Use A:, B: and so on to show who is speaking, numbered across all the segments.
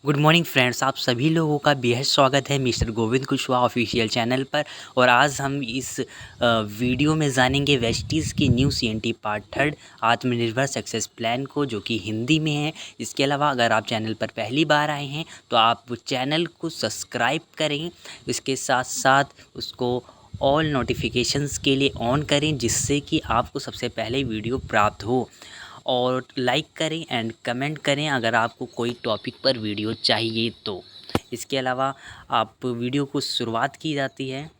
A: Good morning friends, आप सभी लोगों का बेहद स्वागत है mister Govind Kushwaha official channel पर। और आज हम इस वीडियो में जानेंगे वेस्टीज़ की न्यू सीएनटी पार्ट 3 आत्मनिर्भर सक्सेस प्लान को, जो कि हिंदी में है। इसके अलावा अगर आप चैनल पर पहली बार आए हैं तो आप चैनल को सब्सक्राइब करें, इसके साथ साथ उसको ऑल नोटिफिकेशंस के लिए ऑन करें, जिससे कि आपको सबसे पहले वीडियो प्राप्त हो। और लाइक करें एंड कमेंट करें अगर आपको कोई टॉपिक पर वीडियो चाहिए तो। इसके अलावा आप वीडियो को शुरुआत की जाती है।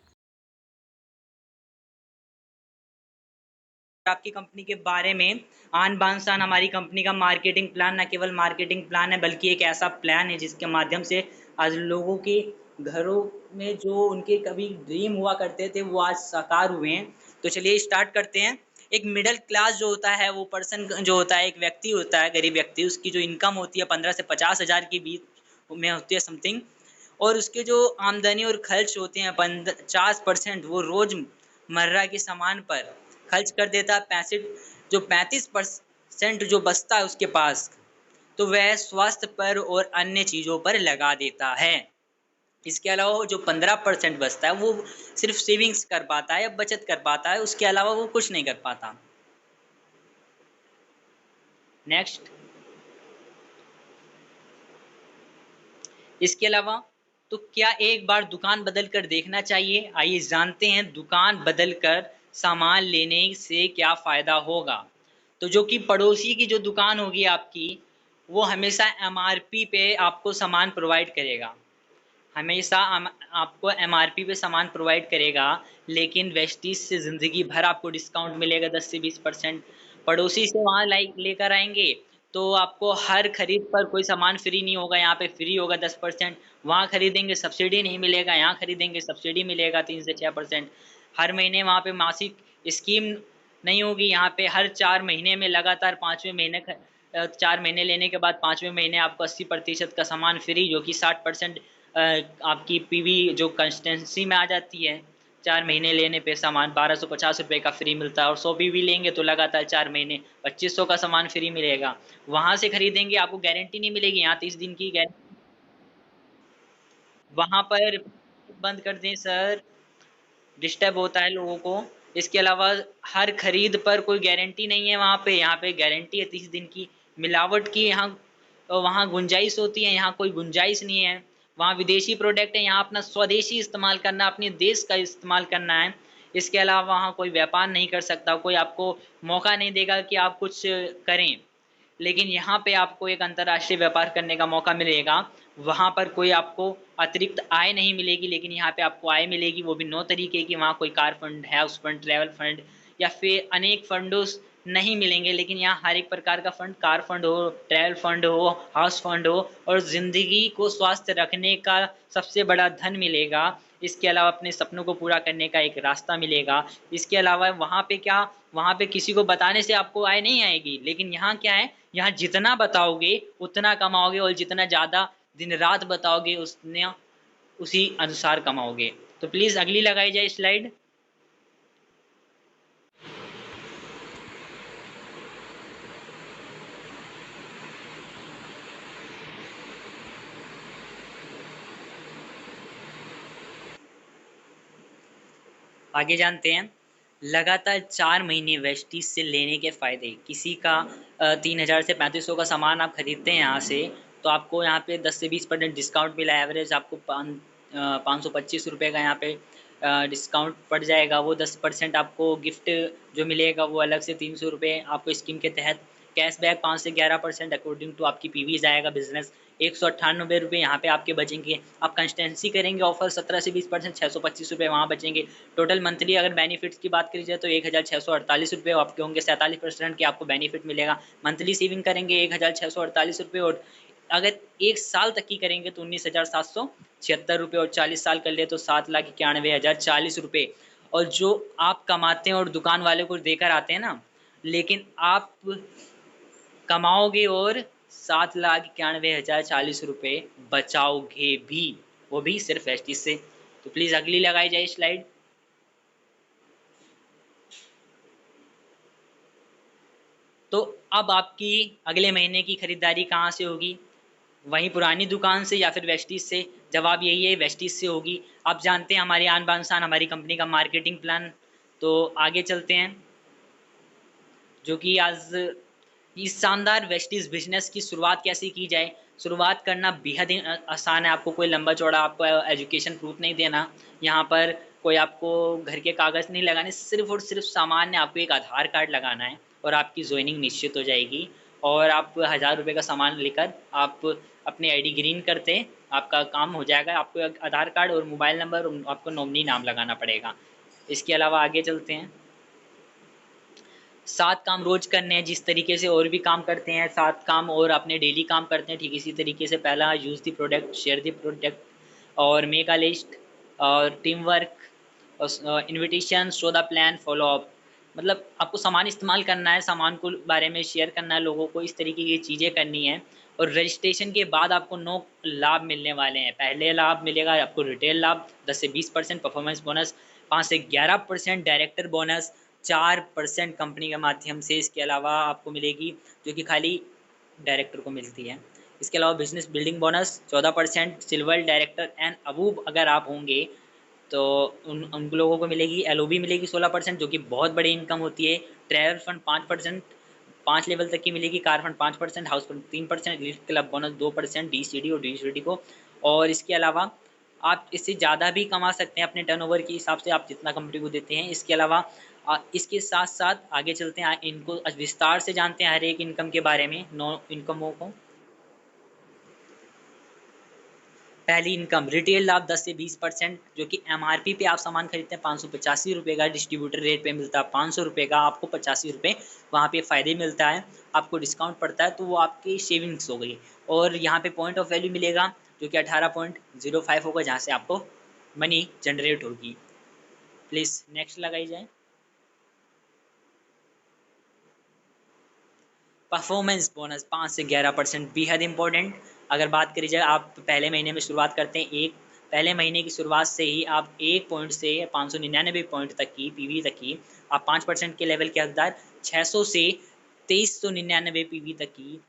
B: आपकी कंपनी के बारे में आन बान शान हमारी कंपनी का मार्केटिंग प्लान न केवल मार्केटिंग प्लान है, बल्कि एक ऐसा प्लान है जिसके माध्यम से आज लोगों के घरों में जो उनके कभी ड्रीम हुआ करते थे वो आज साकार हुए हैं। तो चलिए स्टार्ट करते हैं। एक मिडिल क्लास जो होता है, वो पर्सन जो होता है, एक व्यक्ति होता है, गरीब व्यक्ति, उसकी जो इनकम होती है 15 से 50 हज़ार के बीच में होती है समथिंग। और उसके जो आमदनी और खर्च होते हैं 50% वो रोज़मर्रा के सामान पर खर्च कर देता है। 35% जो बचता है उसके पास, तो वह स्वास्थ्य पर और अन्य चीज़ों पर लगा देता है। इसके अलावा जो 15% बचता है वो सिर्फ सेविंग्स कर पाता है या बचत कर पाता है, उसके अलावा वो कुछ नहीं कर पाता। नेक्स्ट, इसके अलावा तो क्या एक बार दुकान बदल कर देखना चाहिए? आइए जानते हैं दुकान बदल कर सामान लेने से क्या फ़ायदा होगा। तो जो कि पड़ोसी की जो दुकान होगी आपकी, वो हमेशा एमआरपी पे आपको सामान प्रोवाइड करेगा, हमेशा आपको एमआरपी पे सामान प्रोवाइड करेगा। लेकिन वेस्टीज से ज़िंदगी भर आपको डिस्काउंट मिलेगा 10 से 20%। पड़ोसी से वहाँ लाइक लेकर आएंगे तो आपको हर खरीद पर कोई सामान फ्री नहीं होगा, यहाँ पे फ्री होगा 10%। वहाँ खरीदेंगे सब्सिडी नहीं मिलेगा, यहाँ खरीदेंगे सब्सिडी मिलेगा 3 से 6%। हर महीने वहाँ पे मासिक स्कीम नहीं होगी, यहाँ पे हर 4 महीने में लगातार 5वें महीने 4 महीने लेने के बाद 5वें महीने आपको 80% का सामान फ्री, जो कि 60% आपकी पीवी जो कंसिस्टेंसी में आ जाती है। 4 महीने लेने पे सामान 1250 रुपये का फ्री मिलता है, और 100 पीवी लेंगे तो लगातार 4 महीने 2500 का सामान फ्री मिलेगा। वहाँ से खरीदेंगे आपको गारंटी नहीं मिलेगी, यहाँ 30 दिन की गारंटी। वहाँ पर बंद कर दें सर, डिस्टर्ब होता है लोगों को। इसके अलावा हर खरीद पर कोई गारंटी नहीं है वहाँ पे, यहाँ पे गारंटी है 30 दिन की। मिलावट की यहाँ वहाँ गुंजाइश होती है, यहाँ कोई गुंजाइश नहीं है। वहाँ विदेशी प्रोडक्ट है, यहाँ अपना स्वदेशी इस्तेमाल करना, अपने देश का इस्तेमाल करना है। इसके अलावा वहाँ कोई व्यापार नहीं कर सकता, कोई आपको मौका नहीं देगा कि आप कुछ करें। लेकिन यहाँ पे आपको एक अंतर्राष्ट्रीय व्यापार करने का मौका मिलेगा। वहाँ पर कोई आपको अतिरिक्त आय नहीं मिलेगी, लेकिन यहाँ पे आपको आय मिलेगी, वो भी 9 तरीके की। वहाँ कोई car fund, house fund, travel fund या फिर अनेक फंडों नहीं मिलेंगे, लेकिन यहाँ हर एक प्रकार का फंड, कार फंड हो, ट्रैवल फंड हो, हाउस फंड हो, और ज़िंदगी को स्वस्थ रखने का सबसे बड़ा धन मिलेगा। इसके अलावा अपने सपनों को पूरा करने का एक रास्ता मिलेगा। इसके अलावा वहाँ पे क्या, वहाँ पे किसी को बताने से आपको आय नहीं आएगी, लेकिन यहाँ क्या है, यहाँ जितना बताओगे उतना कमाओगे, और जितना ज़्यादा दिन रात बताओगे उतना उसी अनुसार कमाओगे। तो प्लीज़ अगली लगाई जाए स्लाइड। आगे जानते हैं। लगातार 4 महीने वेस्टीज से लेने के फ़ायदे। किसी का 3000 से 3500 का सामान आप खरीदते हैं यहाँ से, तो आपको यहाँ पे 10 से 20% डिस्काउंट मिला है। एवरेज आपको 525 रुपये का यहाँ पे डिस्काउंट पड़ जाएगा। वो 10% आपको गिफ्ट जो मिलेगा वो अलग से 300 रुपये आपको स्कीम के तहत। कैशबैक 5 से 11% अकॉर्डिंग टू आपकी पीवी जाएगा बिजनेस। 198 रुपये यहाँ पे आपके बचेंगे। आप कंसिस्टेंसी करेंगे ऑफर 17 से 20%, 625 रुपये वहाँ बचेंगे। टोटल मंथली अगर बेनिफिट्स की बात करी जाए तो 1648 रुपये आपके होंगे, 47% के आपको बेनिफिट मिलेगा। मंथली सेविंग करेंगे 1648 रुपये, और अगर 1 साल तक की करेंगे तो 19,776 रुपये, और 40 साल कर ले तो 7,91,040 रुपये। और जो आप कमाते हैं और दुकान वाले को देकर आते हैं ना, लेकिन आप कमाओगे और 7,91,040 रुपये बचाओगे भी, वो भी सिर्फ एसटी से। तो प्लीज़ अगली लगाई जाए स्लाइड। तो अब आपकी अगले महीने की खरीदारी कहाँ से होगी? वहीं पुरानी दुकान से या फिर वेस्टीज से? जवाब यही है, वेस्टीज से होगी। आप जानते हैं हमारी आन बान शान हमारी कंपनी का मार्केटिंग प्लान। तो आगे चलते हैं, जो कि आज इस शानदार वेस्टीज बिजनेस की शुरुआत कैसे की जाए। शुरुआत करना बेहद ही आसान है। आपको कोई लंबा चौड़ा आपको एजुकेशन प्रूफ नहीं देना, यहाँ पर कोई आपको घर के कागज़ नहीं लगाने, सिर्फ और सिर्फ सामान्य आपको एक आधार कार्ड लगाना है और आपकी ज्वाइनिंग निश्चित हो जाएगी। और आप 1000 रुपये का सामान लेकर आप अपनी आईडी ग्रीन करते आपका काम हो जाएगा। आपको एक आधार कार्ड और मोबाइल नंबर और आपको नॉमिनी नाम लगाना पड़ेगा। इसके अलावा आगे चलते हैं, 7 काम रोज़ करने हैं। जिस तरीके से और भी काम करते हैं, 7 काम और अपने डेली काम करते हैं, ठीक इसी तरीके से पहला use the product, share the product और मेक अ लिस्ट और टीम वर्क और invitation, show the plan, follow up. मतलब आपको सामान इस्तेमाल करना है, सामान को बारे में शेयर करना है लोगों को, इस तरीके की चीज़ें करनी है। और रजिस्ट्रेशन के बाद आपको 9 लाभ मिलने वाले हैं। पहले लाभ मिलेगा आपको रिटेल लाभ 10 से 20%, परफॉर्मेंस बोनस 5 से 11%, डायरेक्टर बोनस 4% कंपनी के माध्यम से। इसके अलावा आपको मिलेगी, जो कि खाली डायरेक्टर को मिलती है। इसके अलावा business building bonus 14%, silver director and above अगर आप होंगे तो उन लोगों को मिलेगी। एलओबी मिलेगी 16%, जो कि बहुत बड़ी इनकम होती है। ट्रैवल फंड 5%, 5 लेवल तक की मिलेगी। Car fund 5%, house fund 3%, lead club bonus 2%, डीसीडी और डीसीडी को। और इसके अलावा आप इससे ज़्यादा भी कमा सकते हैं अपने टर्नओवर के हिसाब से, आप जितना कंपनी को देते हैं। इसके अलावा इसके साथ साथ आगे चलते हैं, इनको विस्तार से जानते हैं हर एक इनकम के बारे में, 9 इनकमों को। पहली इनकम रिटेल लाभ 10 से 20%, जो कि एमआरपी पे आप सामान खरीदते हैं 585 रुपये का, डिस्ट्रीब्यूटर रेट पे मिलता है 500 रुपये का, आपको 85 रुपये वहाँ पे फ़ायदे मिलता है, आपको डिस्काउंट पड़ता है, तो वो आपकी सेविंग्स हो गई। और यहाँ पे पॉइंट ऑफ वैल्यू मिलेगा, जो कि 18.05 होगा, जहाँ से आपको मनी जनरेट होगी। प्लीज़ नेक्स्ट लगाई जाए। परफॉर्मेंस बोनस 5 से 11%, बेहद इंपॉर्टेंट। अगर बात करी जाए, आप पहले महीने में शुरुआत करते हैं, एक पहले महीने की शुरुआत से ही आप 1 पॉइंट से 599 पॉइंट तक की पीवी तक की आप 5% के लेवल के हकदार, 600 से 2399 पीवी तक की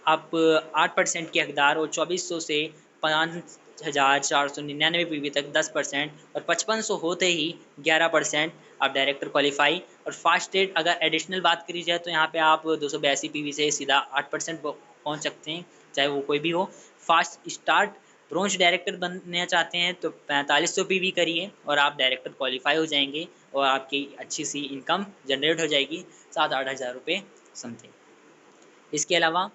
B: आप 8% के हकदार, और 2400 से 5499 पीवी तक 10%, और 5500 होते ही 11% आप डायरेक्टर क्वालिफाई। और फास्ट रेट अगर एडिशनल बात करी जाए तो यहाँ पे आप 282 पीवी से सीधा 8% पहुँच सकते हैं, चाहे वो कोई भी हो। फास्ट स्टार्ट, ब्रोंज डायरेक्टर बनना चाहते हैं तो 4500 पीवी करिए और आप डायरेक्टर क्वालिफाई हो जाएंगे और आपकी अच्छी सी इनकम जनरेट हो जाएगी, 7-8 हज़ार रुपये समथिंग। इसके अलावा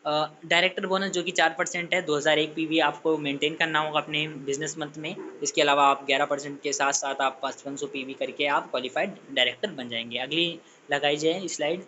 B: डायरेक्टर बोनस, जो कि 4% है, 2001 पीवी आपको मेंटेन करना होगा अपने बिजनेस मंथ में। इसके अलावा आप 11% के साथ साथ आप 5500 पीवी करके आप क्वालिफाइड डायरेक्टर बन जाएंगे। अगली लगाई जाए स्लाइड।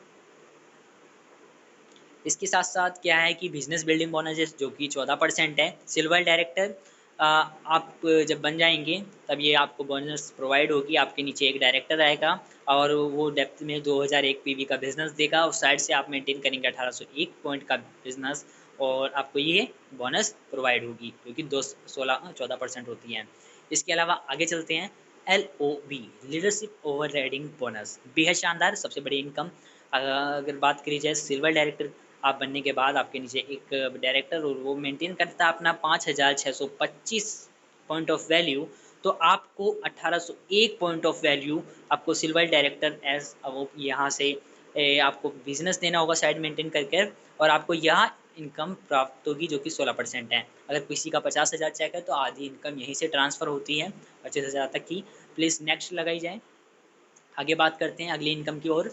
B: इसके साथ साथ क्या है कि बिजनेस बिल्डिंग बोनस, जो कि 14% है। सिल्वर डायरेक्टर आप जब बन जाएंगे तब ये आपको बोनस प्रोवाइड होगी, आपके नीचे एक डायरेक्टर आएगा और वो डेप्थ में 2001 पीवी का बिजनेस देगा, और साइड से आप मेंटेन करेंगे 1801 पॉइंट का बिजनेस, और आपको ये बोनस प्रोवाइड होगी, जो कि 14% होती है। इसके अलावा आगे चलते हैं, LOB leadership over riding bonus, बेहद शानदार, सबसे बड़ी इनकम। अगर बात करी जाए, सिल्वर डायरेक्टर आप बनने के बाद आपके नीचे एक डायरेक्टर, और वो मेंटेन करता है अपना 5625 पॉइंट ऑफ वैल्यू, तो आपको 1801 पॉइंट ऑफ वैल्यू आपको सिल्वर डायरेक्टर एज वो यहाँ से आपको बिजनेस देना होगा साइड मेंटेन करके, और आपको यह इनकम प्राप्त होगी, जो कि 16% है। अगर किसी का 50,000 चेक है तो आधी इनकम यहीं से ट्रांसफ़र होती है 25,000 तक की। प्लीज़ नेक्स्ट लगाई जाए। आगे बात करते हैं अगली इनकम की ओर।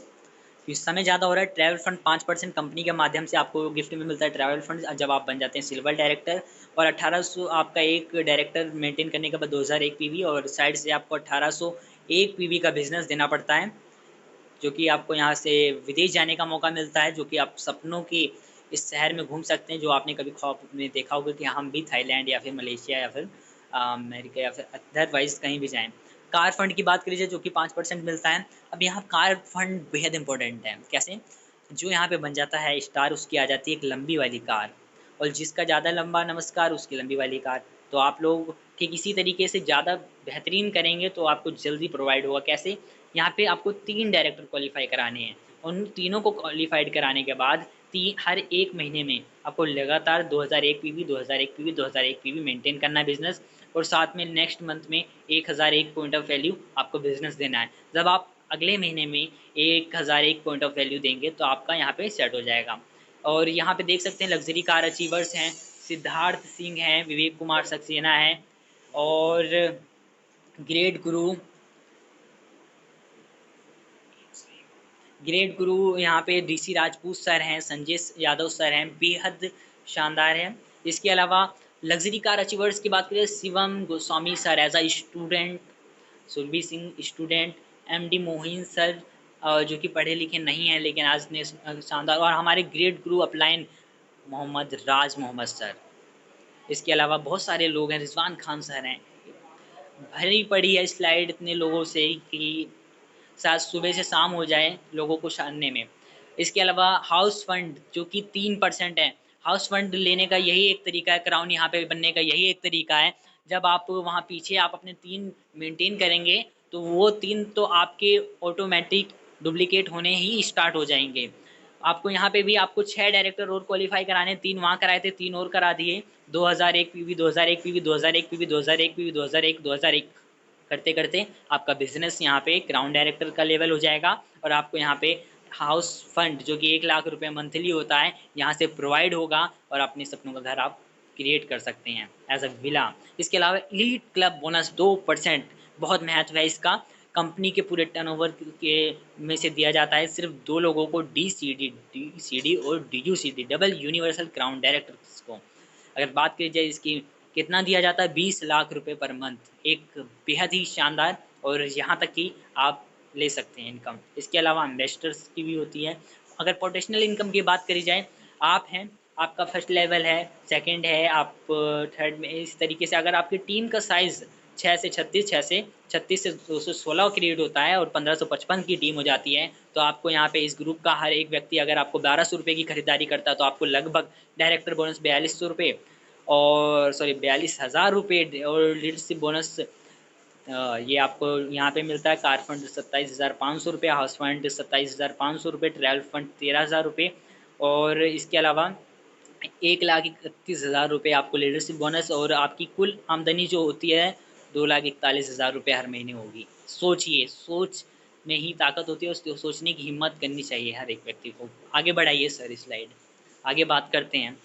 B: इस समय ज़्यादा हो रहा है, ट्रैवल फंड 5% कंपनी के माध्यम से आपको गिफ्ट में मिलता है ट्रैवल फंड, जब आप बन जाते हैं सिल्वर डायरेक्टर। और 1800 आपका एक डायरेक्टर मेंटेन करने के बाद 2001 पीवी, और साइड से आपको 1801 पीवी का बिजनेस देना पड़ता है, जो कि आपको यहाँ से विदेश जाने का मौका मिलता है, जो कि आप सपनों की इस शहर में घूम सकते हैं, जो आपने कभी ख्वाब में देखा होगा कि हम भी थाईलैंड या फिर मलेशिया या फिर अमेरिका या फिर अदरवाइज़ कहीं भी जाएँ। कार फंड की बात करी जाए, जो कि 5% मिलता है। अब यहाँ कार फंड बेहद इंपॉर्टेंट है। कैसे? जो यहाँ पे बन जाता है स्टार, उसकी आ जाती है एक लंबी वाली कार, और जिसका ज़्यादा लंबा नमस्कार उसकी लंबी वाली कार। तो आप लोग ठीक इसी तरीके से ज़्यादा बेहतरीन करेंगे तो आपको जल्दी प्रोवाइड होगा। कैसे? यहाँ पे आपको 3 डायरेक्टर क्वालिफाई कराने हैं, उन तीनों को क्वालिफाइड कराने के बाद हर एक महीने में आपको लगातार 2001 पीवी 2001 पीवी 2001 पीवी मेंटेन करना है बिजनेस, और साथ में नेक्स्ट मंथ में 1001 पॉइंट ऑफ वैल्यू आपको बिजनेस देना है। जब आप अगले महीने में 1001 पॉइंट ऑफ वैल्यू देंगे तो आपका यहाँ पे सेट हो जाएगा। और यहाँ पे देख सकते हैं लग्जरी कार अचीवर्स हैं, सिद्धार्थ सिंह हैं, विवेक कुमार सक्सेना है, और ग्रेट गुरु यहाँ पे डीसी राजपूत सर हैं, संजय यादव सर हैं, बेहद शानदार है। इसके अलावा लग्जरी कार अचीवर्स की बात करें, Shivam Goswami sir as a student, Surbhi Singh student, MD Mohin sir जो कि पढ़े लिखे नहीं हैं लेकिन आज ने शानदार, और हमारे ग्रेट गुरु अपलाइन मोहम्मद राज मोहम्मद सर। इसके अलावा बहुत सारे लोग हैं, रिजवान खान सर हैं। भरी पड़ी है स्लाइड इतने लोगों से कि शायद सुबह से शाम हो जाए लोगों को जानने में। इसके अलावा हाउस फंड जो कि 3% है, हाउस फंड लेने का यही एक तरीका है, क्राउन यहाँ पे बनने का यही एक तरीका है। जब आप वहाँ पीछे आप अपने 3 मेंटेन करेंगे तो वो 3 तो आपके ऑटोमेटिक डुप्लीकेट होने ही स्टार्ट हो जाएंगे। आपको यहाँ पे भी आपको 6 डायरेक्टर और क्वालिफाई कराने, 3 वहाँ कराए थे, 3 और करा दिए। 2001 पीवी 2001 पीवी 2001 पीवी 2001 पीवी 2001 2001 करते करते आपका बिजनेस यहाँ पे क्राउन डायरेक्टर का लेवल हो जाएगा, और आपको यहाँ पे हाउस फंड जो कि 1 लाख रुपए मंथली होता है यहाँ से प्रोवाइड होगा, और अपने सपनों का घर आप क्रिएट कर सकते हैं एज अ विला। इसके अलावा एलीट क्लब बोनस 2%, बहुत महत्व है इसका। कंपनी के पूरे टर्नओवर के में से दिया जाता है सिर्फ 2 लोगों को, डीसीडी और डीयूसीडी, डबल यूनिवर्सल क्राउन डायरेक्टर्स को। अगर बात की जाए इसकी कितना दिया जाता है, 20 लाख रुपए पर मंथ, एक बेहद ही शानदार, और यहाँ तक कि आप ले सकते हैं इनकम। इसके अलावा इन्वेस्टर्स की भी होती है। अगर पोटेंशियल इनकम की बात करी जाए, आप हैं, आपका फर्स्ट लेवल है, सेकंड है, आप थर्ड में, इस तरीके से अगर आपकी टीम का साइज़ 6 से 36 से 216 क्रिएट होता है और 1555 की टीम हो जाती है, तो आपको यहाँ पे इस ग्रुप का हर एक व्यक्ति अगर आपको 1200 रुपये की खरीदारी करता है तो आपको लगभग डायरेक्टर बोनस 4200 रुपये, और 42,000 रुपये, और लीडरशिप बोनस ये आपको यहाँ पे मिलता है। कार फंड 27,500 रुपये, हाउस फंड 27,500 रुपये, ट्रैवल फंड 13,000 रुपये, और इसके अलावा 1,31,000 रुपये आपको लीडरशिप बोनस, और आपकी कुल आमदनी जो होती है 2,41,000 रुपये हर महीने होगी। सोचिए, सोच में ही ताकत होती है, उसको सोचने की हिम्मत करनी चाहिए हर एक व्यक्ति को। आगे बढ़ाइए सर स्लाइड, आगे बात करते हैं।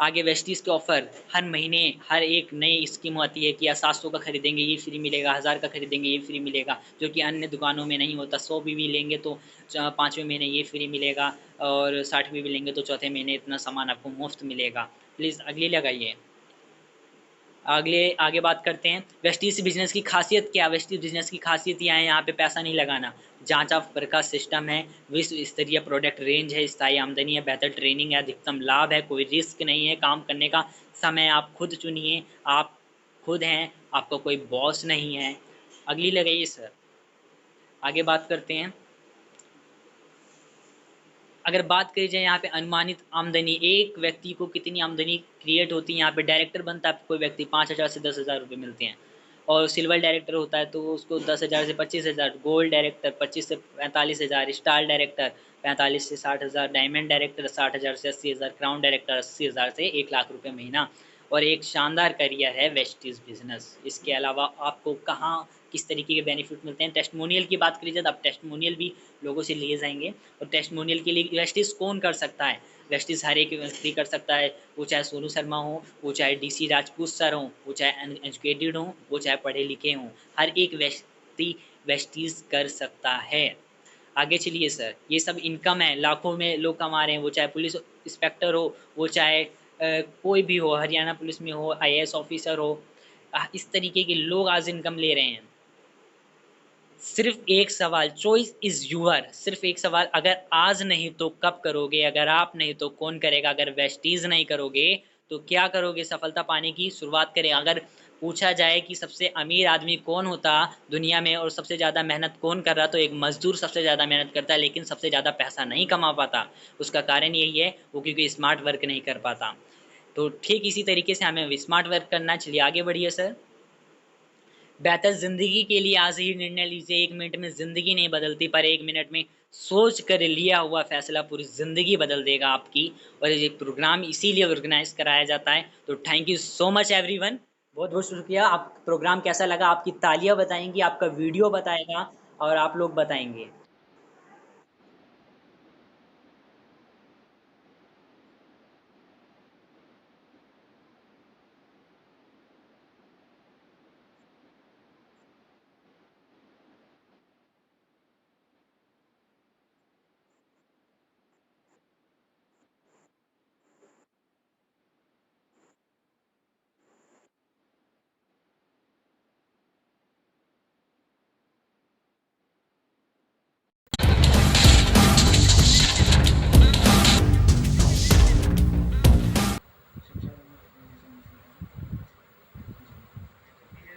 B: आगे वेस्टीज़ के ऑफ़र हर महीने हर एक नई स्कीम आती है कि 700 का खरीदेंगे ये फ्री मिलेगा, 1000 का खरीदेंगे ये फ्री मिलेगा, जो कि अन्य दुकानों में नहीं होता। 100 बीवी लेंगे तो 5वें महीने ये फ्री मिलेगा, और 60 बीवी लेंगे तो चौथे महीने इतना सामान आपको मुफ्त मिलेगा। प्लीज़ अगली लगाइए। आगे बात करते हैं वेस्टीज बिजनेस की खासियत क्या। वेस्टीज बिजनेस की खासियत यह है, यहाँ पे पैसा नहीं लगाना, जांचा परखा सिस्टम है, विश्व स्तरीय प्रोडक्ट रेंज है, स्थायी आमदनी है, बेहतर ट्रेनिंग है, अधिकतम लाभ है, कोई रिस्क नहीं है, काम करने का समय आप खुद चुनिए, आप खुद हैं, आपका कोई बॉस नहीं है। अगली लगाइए सर। आगे बात करते हैं। अगर बात करी जाए यहाँ पे अनुमानित आमदनी, एक व्यक्ति को कितनी आमदनी क्रिएट होती है, यहाँ पे डायरेक्टर बनता है कोई व्यक्ति 5,000 से 10,000 रुपये मिलते हैं, और सिल्वर डायरेक्टर होता है तो उसको 10,000 से 25,000, गोल्ड डायरेक्टर 25 से 45,000, स्टार डायरेक्टर 45 से 60,000, डायमंड डायरेक्टर 60,000 से 80,000, क्राउन डायरेक्टर 80,000 से 1,00,000 रुपये महीना, और एक शानदार करियर है वेस्टीज बिजनेस। इसके अलावा आपको कहाँ किस तरीके के बेनिफिट मिलते हैं, टेस्टिमोनियल की बात करी जाए तो आप टेस्टिमोनियल भी लोगों से लिए जाएंगे, और टेस्टिमोनियल के लिए वेस्टीज कौन कर सकता है, वेस्टीज हर एक व्यक्ति कर सकता है, वो चाहे सोनू शर्मा हो, वो चाहे डीसी राजपूत सर हों, वो चाहे एजुकेटेड हों, वो चाहे पढ़े लिखे हों, हर एक व्यक्ति वेस्टीज कर सकता है। आगे चलिए सर, ये सब इनकम है, लाखों में लोग कमा रहे हैं, वो चाहे पुलिस इंस्पेक्टर हो, वो चाहे कोई भी हो, हरियाणा पुलिस में हो, IAS ऑफिसर हो, इस तरीके के लोग आज इनकम ले रहे हैं। सिर्फ एक सवाल, चॉइस इज यूअर, सिर्फ एक सवाल, अगर आज नहीं तो कब करोगे, अगर आप नहीं तो कौन करेगा, अगर वेस्टीज नहीं करोगे तो क्या करोगे सफलता पाने की शुरुआत करें। अगर पूछा जाए कि सबसे अमीर आदमी कौन होता दुनिया में और सबसे ज़्यादा मेहनत कौन कर रहा, तो एक मजदूर सबसे ज़्यादा मेहनत करता है लेकिन सबसे ज़्यादा पैसा नहीं कमा पाता। उसका कारण यही है, वो क्योंकि स्मार्ट वर्क नहीं कर पाता। तो ठीक इसी तरीके से हमें स्मार्ट वर्क करना। चलिए आगे बढ़िए सर। बेहतर ज़िंदगी के लिए आज ही निर्णय लीजिए। 1 मिनट में ज़िंदगी नहीं बदलती, पर 1 मिनट में सोच कर लिया हुआ फ़ैसला पूरी ज़िंदगी बदल देगा आपकी। और ये प्रोग्राम इसीलिए ऑर्गेनाइज़ कराया जाता है। तो thank you so much everyone. बहुत-बहुत शुक्रिया। आप प्रोग्राम कैसा लगा? आपकी तालियाँ बताएँगी, आपका वीडियो बताएगा और आप लोग बताएँगे।